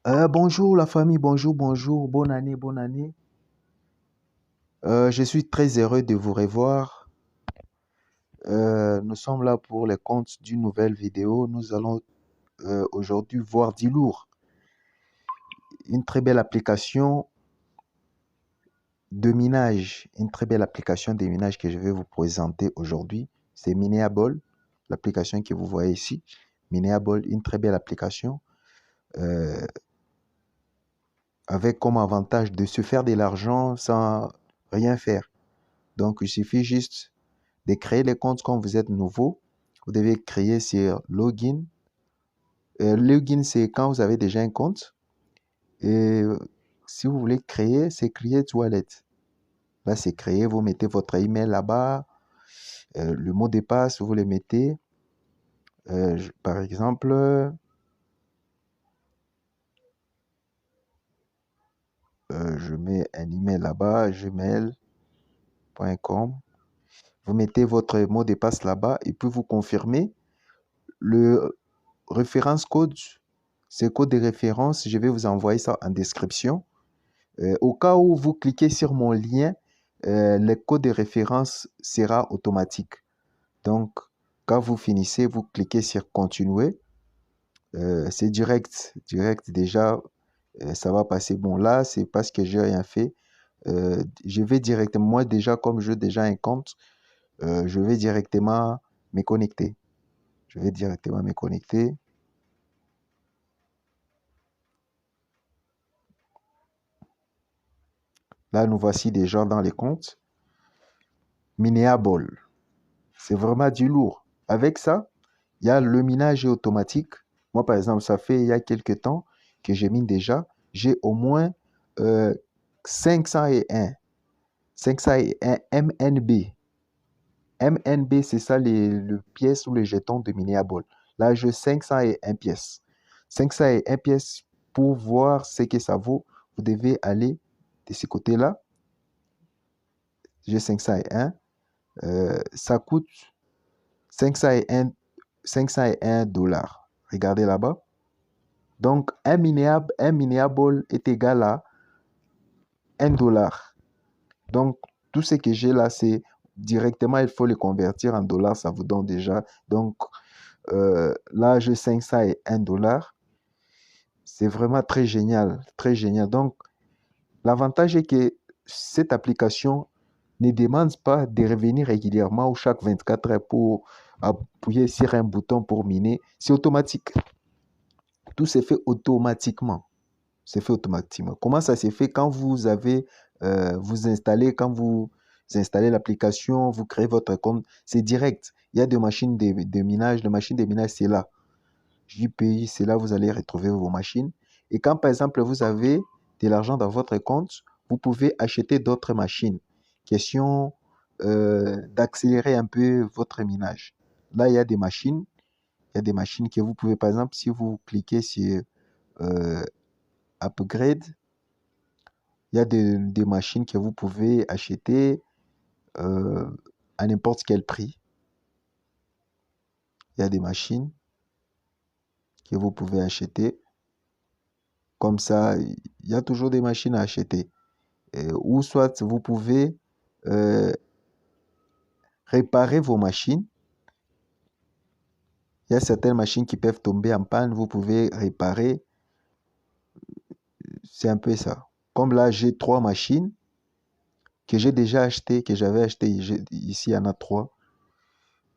Bonjour la famille, bonjour, bonjour, bonne année, bonne année. Je suis très heureux de vous revoir. Nous sommes là pour les comptes d'une nouvelle vidéo. Nous allons aujourd'hui voir Dilour, une très belle application de minage, une très belle application de minage que je vais vous présenter aujourd'hui. C'est Mineable, l'application que vous voyez ici. Mineable, une très belle application euh, avec comme avantage de se faire de l'argent sans rien faire. Donc, il suffit juste de créer les comptes quand vous êtes nouveau. Vous devez créer sur login. Login, c'est quand vous avez déjà un compte. Et si vous voulez créer, c'est Create Wallet. Là, c'est créer. Vous mettez votre email là-bas. Le mot de passe, vous le mettez. Par exemple, je mets un email là-bas, gmail.com. Vous mettez votre mot de passe là-bas et puis vous confirmez le référence code. Ce code de référence, je vais vous envoyer ça en description. Au cas où vous cliquez sur mon lien, le code de référence sera automatique. Donc, quand vous finissez, vous cliquez sur continuer. C'est direct déjà, ça va passer. Bon, là, c'est parce que j'ai rien fait. Je vais directement, moi déjà, comme j'ai déjà un compte, je vais directement me connecter. Je vais directement me connecter. Là, nous voici déjà dans les comptes. Mineable. C'est vraiment du lourd. Avec ça, il y a le minage automatique. Moi, par exemple, ça fait il y a quelques temps que je mine déjà. J'ai au moins euh, 501. 501 MNB. MNB, c'est ça le pièce ou le jeton de Mineable. Là, j'ai 501 pièces. 501 pièces pour voir ce que ça vaut. Vous devez aller de ce côté-là. J'ai 501. Ça coûte 501, 501 dollars. Regardez là-bas. Donc, un miniable est égal à 1 dollar. Donc, tout ce que j'ai là, c'est directement, il faut le convertir en dollars. Ça vous donne déjà. Donc, là, j'ai 501 dollars. C'est vraiment très génial. Très génial. Donc, l'avantage est que cette application ne demande pas de revenir régulièrement ou chaque 24 heures pour appuyer sur un bouton pour miner. C'est automatique. Tout se fait automatiquement. C'est fait automatiquement. Comment ça se fait quand vous avez, quand vous installez l'application, vous créez votre compte, c'est direct. Il y a des machines de minage. Les machines de minage, c'est là. JPI, c'est là où vous allez retrouver vos machines. Et quand, par exemple, vous avez de l'argent dans votre compte, vous pouvez acheter d'autres machines. Question d'accélérer un peu votre minage. Là, il y a des machines. Il y a des machines que vous pouvez, par exemple, si vous cliquez sur euh, Upgrade, il y a des machines que vous pouvez acheter euh, à n'importe quel prix. Il y a des machines que vous pouvez acheter. Comme ça, il y a toujours des machines à acheter. Ou soit vous pouvez euh, réparer vos machines. Il y a certaines machines qui peuvent tomber en panne. Vous pouvez réparer. C'est un peu ça. Comme là, j'ai 3 machines que j'ai déjà achetées, que j'avais achetées. Ici, il y en a 3.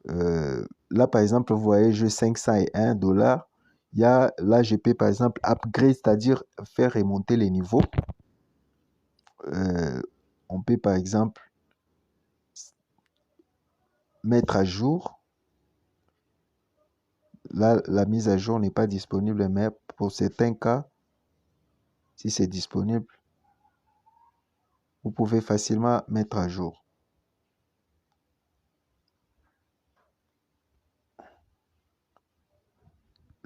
Là, par exemple, vous voyez, j'ai 501 dollars. Il y a, là, je peux, par exemple, upgrade, c'est-à-dire faire remonter les niveaux. On peut, par exemple, mettre à jour. Là, la mise à jour n'est pas disponible, mais pour certains cas, si c'est disponible, vous pouvez facilement mettre à jour.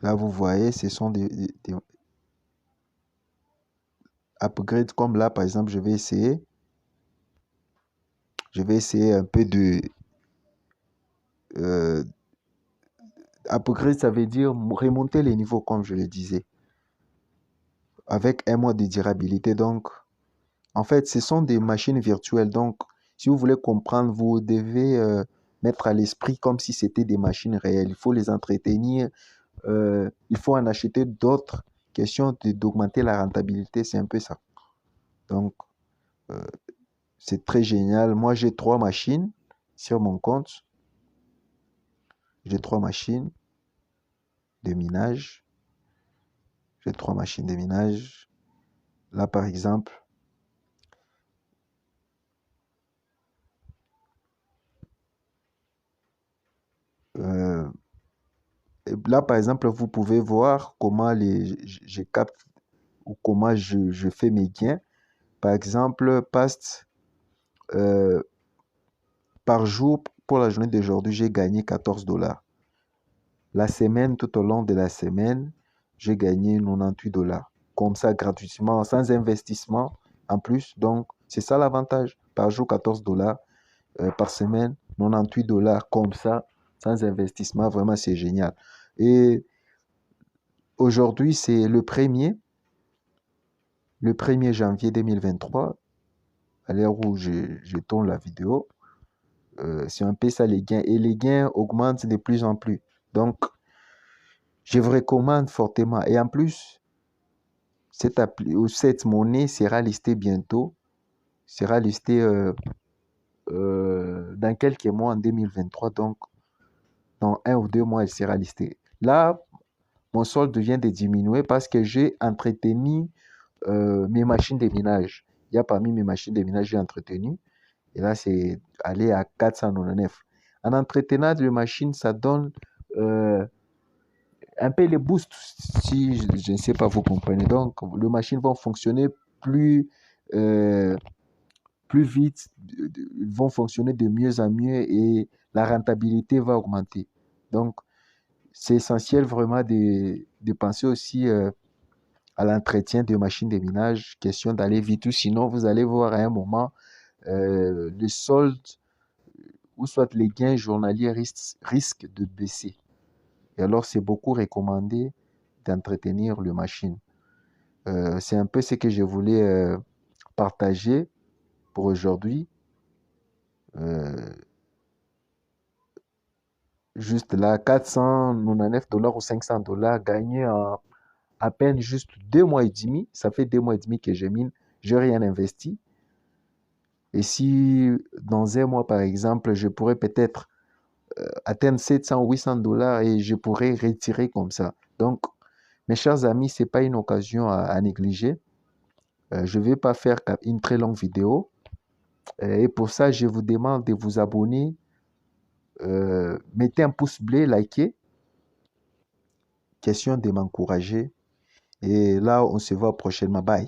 Là, vous voyez, ce sont des upgrades comme là, par exemple, je vais essayer. Je vais essayer un peu de... upgrade, ça veut dire remonter les niveaux, comme je le disais. avec un mois de durabilité. Donc, en fait, ce sont des machines virtuelles. Donc, si vous voulez comprendre, vous devez mettre à l'esprit comme si c'était des machines réelles. Il faut les entretenir. Il faut en acheter d'autres. Question d'augmenter la rentabilité, c'est un peu ça. Donc, euh, c'est très génial. Moi, j'ai 3 machines sur mon compte. J'ai 3 machines de minage. J'ai 3 machines de minage. Là, par exemple, euh, là, par exemple, vous pouvez voir comment je capte ou comment je fais mes gains. Par exemple, Past, euh, par jour, pour la journée d'aujourd'hui, j'ai gagné 14 $. La semaine, tout au long de la semaine, j'ai gagné 98 $. Comme ça, gratuitement, sans investissement en plus. Donc, c'est ça l'avantage. Par jour, 14 $. Par semaine, 98 $. Comme ça, sans investissement. Vraiment, c'est génial. Et aujourd'hui, c'est le 1er janvier 2023, à l'heure où je tourne la vidéo. C'est un peu ça les gains. Et les gains augmentent de plus en plus. Donc, je vous recommande fortement. Et en plus, cette monnaie sera listée bientôt. Sera listée dans quelques mois en 2023. Donc, dans 1 ou 2 mois, elle sera listée. Là, mon solde vient de diminuer parce que j'ai entretenu mes machines de minage. Il y a parmi mes machines de minage, j'ai entretenu. Et là, c'est allé à 499. En entretenant les machines, ça donne un peu les boosts, si je ne sais pas, vous comprenez. Donc, les machines vont fonctionner plus, euh, plus vite, vont fonctionner de mieux en mieux et la rentabilité va augmenter. Donc, c'est essentiel vraiment de penser aussi à l'entretien de machines de minage, question d'aller vite, ou sinon vous allez voir à un moment le solde ou soit les gains journaliers risquent de baisser. Et alors, c'est beaucoup recommandé d'entretenir les machines. C'est un peu ce que je voulais partager pour aujourd'hui. Euh, Juste là, 499 $ ou 500 $ gagnés en à peine juste 2 mois et demi. Ça fait 2 mois et demi que je mine. Je n'ai rien investi. Et si dans un mois, par exemple, je pourrais peut-être atteindre 700 ou 800 $ et je pourrais retirer comme ça. Donc, mes chers amis, ce n'est pas une occasion à négliger. Je ne vais pas faire une très longue vidéo. Et pour ça, je vous demande de vous abonner. Mettez un pouce bleu, likez. Question de m'encourager. Et là, on se voit prochainement. Bye.